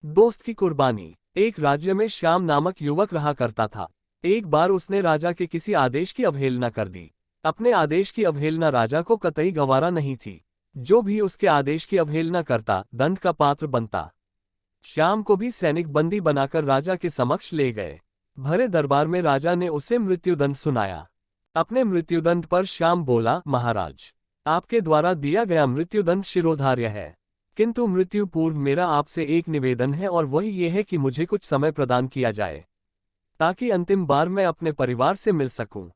दोस्त की कुर्बानी। एक राज्य में श्याम नामक युवक रहा करता था। एक बार उसने राजा के किसी आदेश की अवहेलना कर दी। अपने आदेश की अवहेलना राजा को कतई गवारा नहीं थी। जो भी उसके आदेश की अवहेलना करता दंड का पात्र बनता। श्याम को भी सैनिक बंदी बनाकर राजा के समक्ष ले गए। भरे दरबार में राजा ने उसे मृत्युदंड सुनाया। अपने मृत्युदंड पर श्याम बोला, महाराज, आपके द्वारा दिया गया मृत्युदंड शिरोधार्य है, किंतु मृत्यु पूर्व मेरा आपसे एक निवेदन है और वही ये है कि मुझे कुछ समय प्रदान किया जाए ताकि अंतिम बार मैं अपने परिवार से मिल सकूं।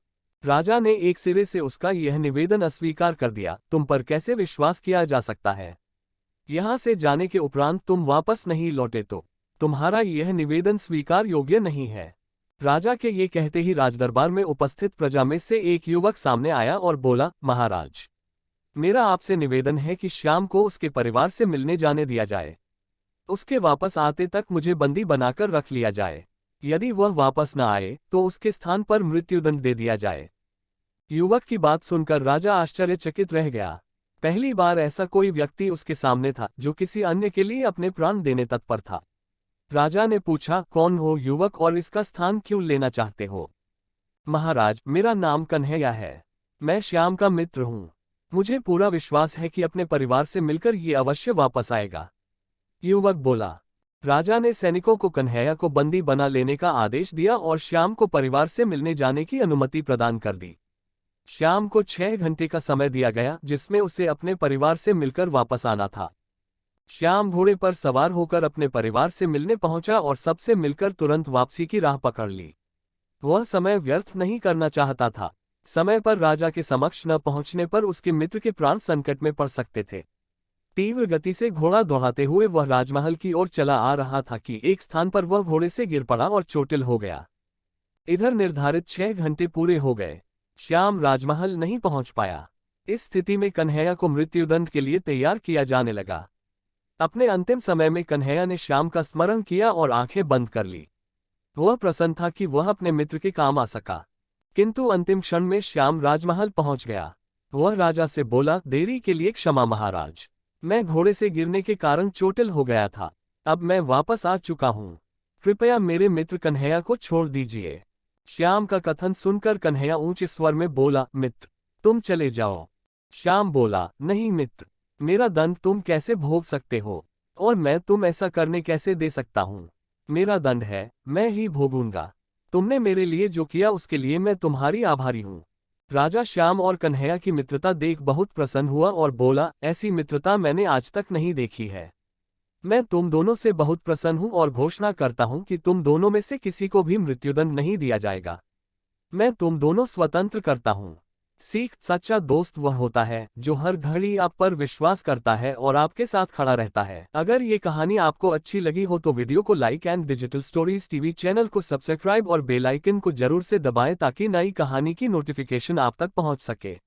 राजा ने एक सिरे से उसका यह निवेदन अस्वीकार कर दिया। तुम पर कैसे विश्वास किया जा सकता है? यहां से जाने के उपरांत तुम वापस नहीं लौटे तो तुम्हारा यह निवेदन स्वीकार योग्य नहीं है। राजा के ये कहते ही राजदरबार में उपस्थित प्रजा में से एक युवक सामने आया और बोला, महाराज, मेरा आपसे निवेदन है कि श्याम को उसके परिवार से मिलने जाने दिया जाए। उसके वापस आते तक मुझे बंदी बनाकर रख लिया जाए। यदि वह वापस न आए तो उसके स्थान पर मृत्युदंड दे दिया जाए। युवक की बात सुनकर राजा आश्चर्यचकित रह गया। पहली बार ऐसा कोई व्यक्ति उसके सामने था जो किसी अन्य के लिए अपने प्राण देने तत्पर था। राजा ने पूछा, कौन हो युवक और इसका स्थान क्यों लेना चाहते हो? महाराज, मेरा नाम कन्हैया है। मैं श्याम का मित्र हूँ। मुझे पूरा विश्वास है कि अपने परिवार से मिलकर ये अवश्य वापस आएगा। युवक बोला। राजा ने सैनिकों को कन्हैया को बंदी बना लेने का आदेश दिया और श्याम को परिवार से मिलने जाने की अनुमति प्रदान कर दी। श्याम को 6 घंटे का समय दिया गया जिसमें उसे अपने परिवार से मिलकर वापस आना था। श्याम घोड़े पर सवार होकर अपने परिवार से मिलने पहुंचा और सबसे मिलकर तुरंत वापसी की राह पकड़ ली। वह समय व्यर्थ नहीं करना चाहता था। समय पर राजा के समक्ष न पहुंचने पर उसके मित्र के प्राण संकट में पड़ सकते थे। तीव्र गति से घोड़ा दौड़ाते हुए वह राजमहल की ओर चला आ रहा था कि एक स्थान पर वह घोड़े से गिर पड़ा और चोटिल हो गया। इधर निर्धारित 6 घंटे पूरे हो गए। श्याम राजमहल नहीं पहुंच पाया। इस स्थिति में कन्हैया को मृत्युदंड के लिए तैयार किया जाने लगा। अपने अंतिम समय में कन्हैया ने श्याम का स्मरण किया और आंखें बंद कर ली। वह प्रसन्न था कि वह अपने मित्र के काम आ सका, किंतु अंतिम क्षण में श्याम राजमहल पहुंच गया। वह राजा से बोला, देरी के लिए क्षमा महाराज। मैं घोड़े से गिरने के कारण चोटिल हो गया था। अब मैं वापस आ चुका हूं। कृपया मेरे मित्र कन्हैया को छोड़ दीजिए। श्याम का कथन सुनकर कन्हैया ऊंचे स्वर में बोला, मित्र, तुम चले जाओ। श्याम बोला, नहीं मित्र, मेरा दंड तुम कैसे भोग सकते हो और मैं तुम ऐसा करने कैसे दे सकता हूं? मेरा दंड है, मैं ही भोगूंगा। तुमने मेरे लिए जो किया उसके लिए मैं तुम्हारी आभारी हूँ। राजा श्याम और कन्हैया की मित्रता देख बहुत प्रसन्न हुआ और बोला, ऐसी मित्रता मैंने आज तक नहीं देखी है। मैं तुम दोनों से बहुत प्रसन्न हूँ और घोषणा करता हूँ कि तुम दोनों में से किसी को भी मृत्युदंड नहीं दिया जाएगा। मैं तुम दोनों स्वतंत्र करता हूँ। सीख, सच्चा दोस्त वह होता है जो हर घड़ी आप पर विश्वास करता है और आपके साथ खड़ा रहता है। अगर ये कहानी आपको अच्छी लगी हो तो वीडियो को like and digital stories TV channel को सब्सक्राइब और बेल आइकन को जरूर से दबाएं ताकि नई कहानी की नोटिफिकेशन आप तक पहुंच सके।